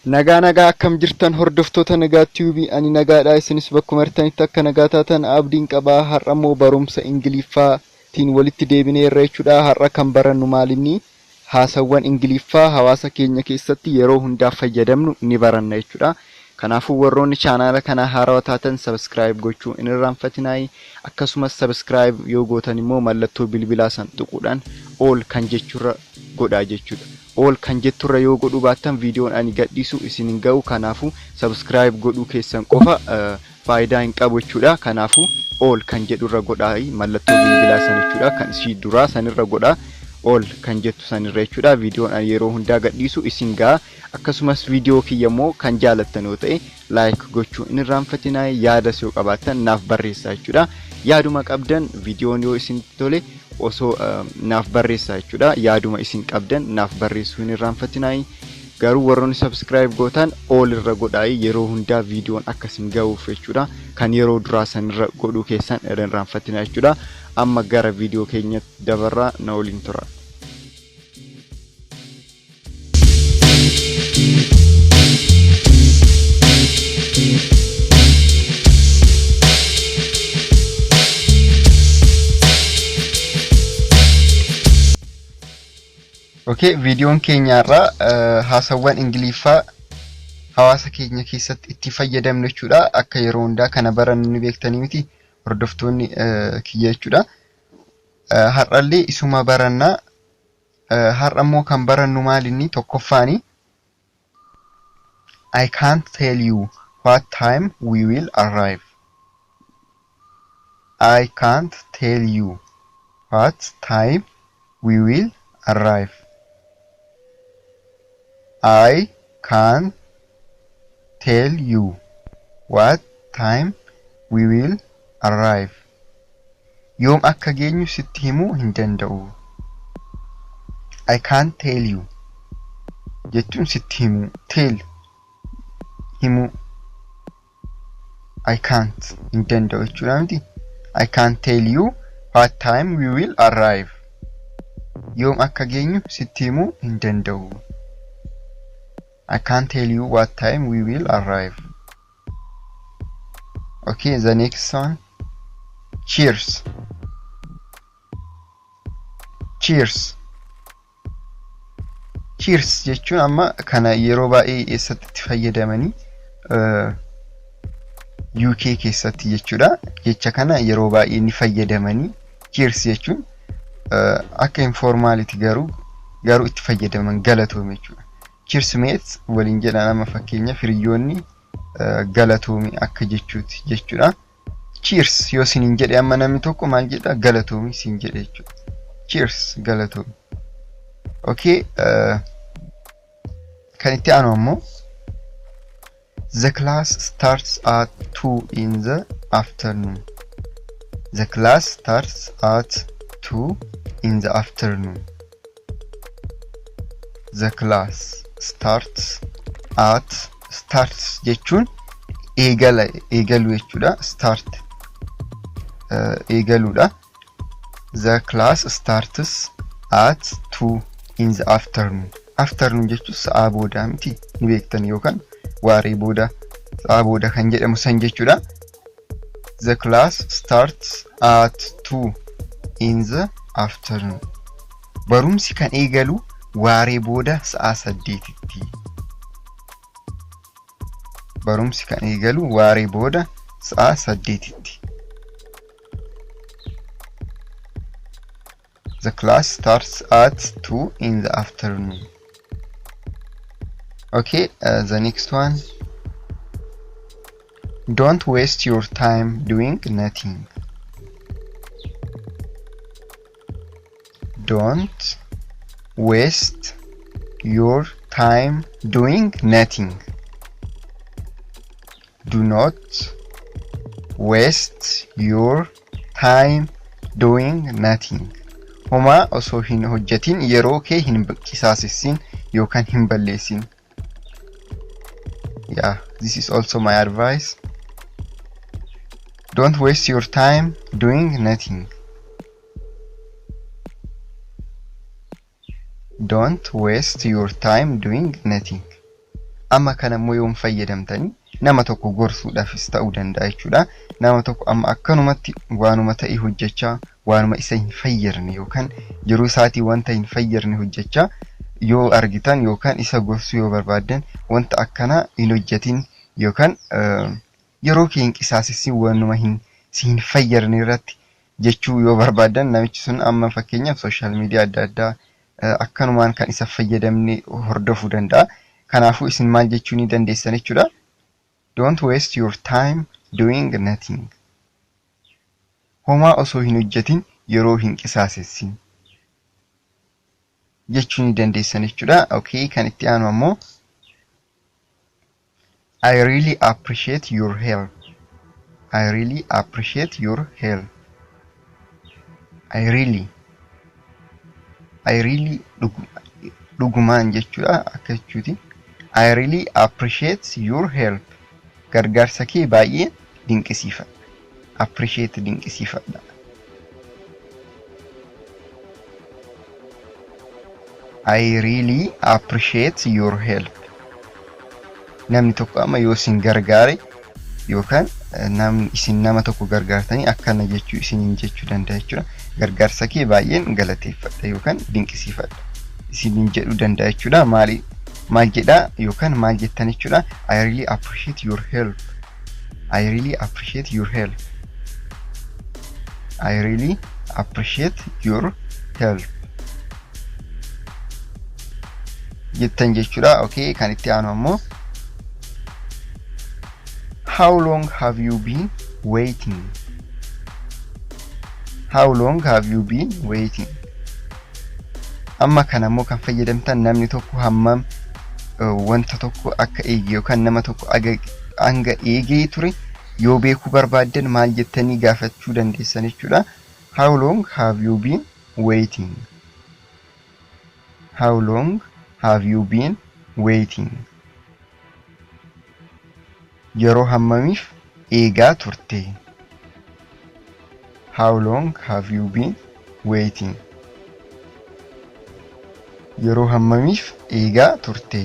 nagaa akkam jirtan hordoftoota nagaa tiyuubii ani nagaadha isinis bakkuma martanitti akka nagaa taatan abdiin qabaa har'ammoo barumsa ingiliffaatiin walitti deebinee irra jechuudha har'a kan barannu maalinni haasawwan ingiliffaa hawaasa keenya keessatti yeroo hundaaf fayyadamnu ni baranna jechuudha kanaafuu warroonni chaanaala kana haarawaa taatan subscribe gochuu hin irraanfatinaa akkasumas subscribe yoo gootan immoo mallattoo bilbilaa san tuquudhaan all kan jechuurra godhaa jechuudha all kan jetturra yoo godhu baattan viidiyoon ani gadhiisu isinin ga'u kanaafu subscribe godhuu keessan qofa faayidaa hin qabu jechuudha kanaafu all kan jedhurra godhaa mallattoo bilbilaa san jechuudha kan isii duraa sanirra godhaa all kan jettu sanirra jechuudha viidiyoon ani yeroo hundaa gadhiisu isin ga'a akkasumas viidiyoo kiyyammoo kan jaalattan yoo ta'e like gochuu hin irraanfatinaa yaada yoo qabaattan naaf barreessaa jechuudha yaaduma qabdan viidiyoon yoo isin tole osoo naaf barreessaa jechuudha yaaduma isin qabdan naaf barreessuu hin irraanfatinaa garuu warroonni subscribe gootan all irra godhaa yeroo hundaa viidiyoon akkasin ga'uuf jechuudha kan yeroo duraa sanirra godhuu keessan irraanfatinaa jechuudha amma gara viidiyoo keenyatti dabarraa na waliin tura. Okay, viidiyoon keenyaarraa haasawwan ingiliffaa hawaasa keenya keessatti itti fayyadamnu jechuudha akka yeroo hundaa kana barannu ni beektanii miti hordoftoonni kiyya jechuudha har'allee isuma barannaa har'ammoo kan barannu maalinni tokkoffaani I can't tell you what time we will arrive. I can't tell you what time we will arrive. I can't tell you what time we will arrive. Yoom akka geenyu sitti himuu hin danda'u. I can't tell you jechuun sitti himuu tell himuu I can't hin danda'u jechuudha miti. I can't tell you what time we will arrive. Yoom akka geenyu sitti himuu hin danda'u. I can't tell you what time we will arrive. Okay, the next one. Cheers. Cheers. Cheers jechuun amma kana yeroo baay'ee eessatti itti fayyadamanii UK keessatti jechuudha. Jecha kana yeroo baay'ee ni fayyadamanii cheers jechuun akka informality garuu itti fayyadaman galatoome jechuudha. Cheers mates waliin jedhan amma fakkeenya firiyoonni galatoomi akka jechuuti jechuudha. Cheers yoo sinin jedhe amma namni tokko maal jedha galatoomi sin jedhe jechuudha. Cheers galatoomi. Okay, kan itti aanu ammoo the class starts at 2 in the afternoon. The class starts at 2 in the afternoon. The class starts at starts jechuun eegalu jechuudha start eegaluudha. The class starts at 2 in the afternoon. Afternoon jechuun sa'a booda miti ni beektan yookaan waaree booda sa'a booda kan jedhamu san jechuudha. The class starts at 2 in the afternoon. Barumsi kan eegalu waaree booda sa'a 8tti. Barumsi kan eegalu waaree booda sa'a 8tti. The class starts at 2 in the afternoon. Okay, the next one. Don't waste your time doing nothing. Don't waste your time doing nothing. Do not waste your time doing nothing. Homa osoo hin hojjetin yeroo kee hin qisaasessin yookaan hin balleessin. Yeah, this is also my advice. Don't waste your time doing nothing. Don't waste your time doing nothing. amma kana immoo yoom fayyadamtanii nama tokko gorsuudhaafis ta'uu danda'a jechuudha. Nama tokko amma akkanumatti waanuma ta'e hojjechaa waanuma isa hin fayyadne yookaan yeroo isaatii wanta hin fayyadne hojjechaa yoo argitan yookaan isa gorsuu yoo barbaadan wanta akkana hin hojjetin yookaan yeroo kee hin qisaasessin waanuma hin fayyadne irratti jechuu yoo barbaadan namichi sun amma fakkeenyaaf sooshaal miidiyaa adda addaa akkanumaan kan isa fayyadamne hordofuu danda'a. Kanaafuu isin maal jechuu ni dandeessan jechuudha. Don't waste your time doing nothing. Homaa osoo hin hojjetin yeroo hin qisaasessin jechuu ni dandeessan jechuudha. Okay, kan itti aanu ammoo I really appreciate your help. I really appreciate your help. I really dhugumaan jechuudha akka jechuuti. I really appreciate your help. Gargaarsa kee baay'ee dinqisiifadha. Appreciate dinqisiifadha. I really appreciate your help. Namni tokko amma yoo isin gargaare yookaan isin nama tokko gargaartanii akkana jechuu isiniin jechuu danda'a jechuudha. Gargaarsa kee baay'een galateeffadha yookaan dinqisiifadha isiniin jedhuu danda'a jechuudha. Maal jedhaa yookaan maal jettan jechuudha. I really appreciate your help. I really appreciate your help. I really appreciate your help jettan jechuudha. Okay, kan itti aanu ammoo How long have you been waiting? How long have you been waiting? Amma kana ammoo kan fayyadamtan namni tokko hammam wanta tokko akka eege yookaan nama tokko hanga eegee ture yoo beekuu barbaadan maal jettanii gaafachuu dandeessan jechuudha. How long have you been waiting? How long have you been waiting? Yeroo hammamiif eegaa turte? How long have you been waiting? Yeroo hammamiif eegaa turte?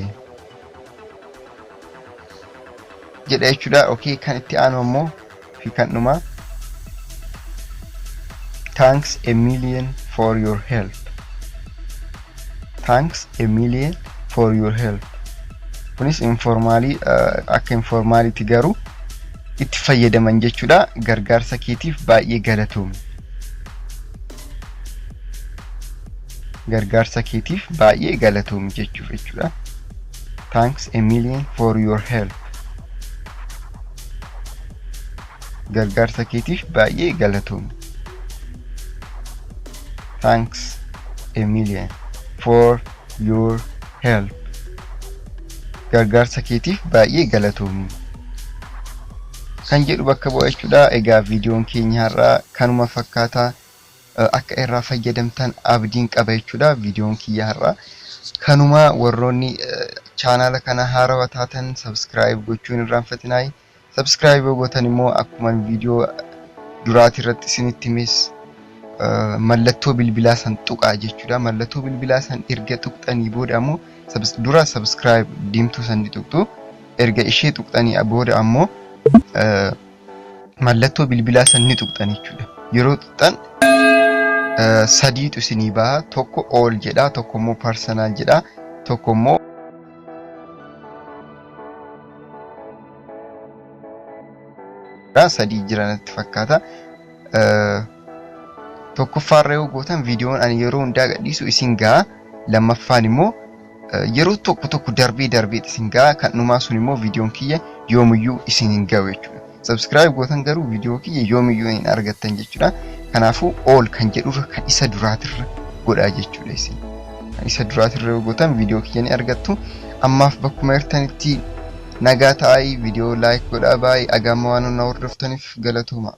jedha jechuudha. Okay, kan itti aanu ammoo fi kan dhuma Thanks a million for your help. Thanks a million for your help. Kunis informaalii akka informaaliitti garuu itti fayyadaman jechuudha. Gargaarsa keetiif baay'ee galatoomi. Gargaarsa keetiif baay'ee galatoomi jechuuf jechuudha. Thanks a million for your help. Gargaarsa keetiif baay'ee galatoomi. Thanks a million for your help. Gargaarsa keetiif baay'ee galatoomi kan jedhu bakka bu'a jechuudha. Egaa viidiyoon keenya har'aa kanuma fakkaata. Akka irraa fayyadamtan abdiin qaba jechuudha. Viidiyoon kiyya har'aa kanuma. Warroonni chaanala kana haarawaa taatan subscribe gochuun irraanfatinaa. Subscribe gootan immoo akkuma viidiyoo duraati irratti isinitti himes mallattoo bilbilaa san tuqaa jechuudha. Mallattoo bilbilaa san erga tuqxanii booda ammoo dura subscribe diimtuu san ni tuqxu. Erga ishee tuqxanii booda ammoo mallattoo bilbilaa san ni tuqxan jechuudha. Yeroo tuqxan sadiitu isinii baha. Tokko all jedha, tokko immoo personal jedha, tokko immoo sadii jiranatti fakkaata. Tokkoffaarra yoo gootan viidiyoon ani yeroo hundaa gadhiisu isin gaha. Lammaffaan immoo yeroo tokko darbee isin gaha. Kan dhumaa sun immoo viidiyoon kiyya yoomiyyuu isin hin gahu jechuudha. Subscribe gootan garuu viidiyoo kiyya yoomiyyuu hin argattan jechuudha. Kanaafuu all kan jedhurra kan isa duraatirra godhaa jechuudha isin. Kan isa duraatirra yoo gootan viidiyoo kiyya ni argattu. Ammaaf bakkuma jirtanitti nagaa ta'aa. Viidiyoo like godhaa. Baay'ee agaama waan hunda hordoftaniif galatooma.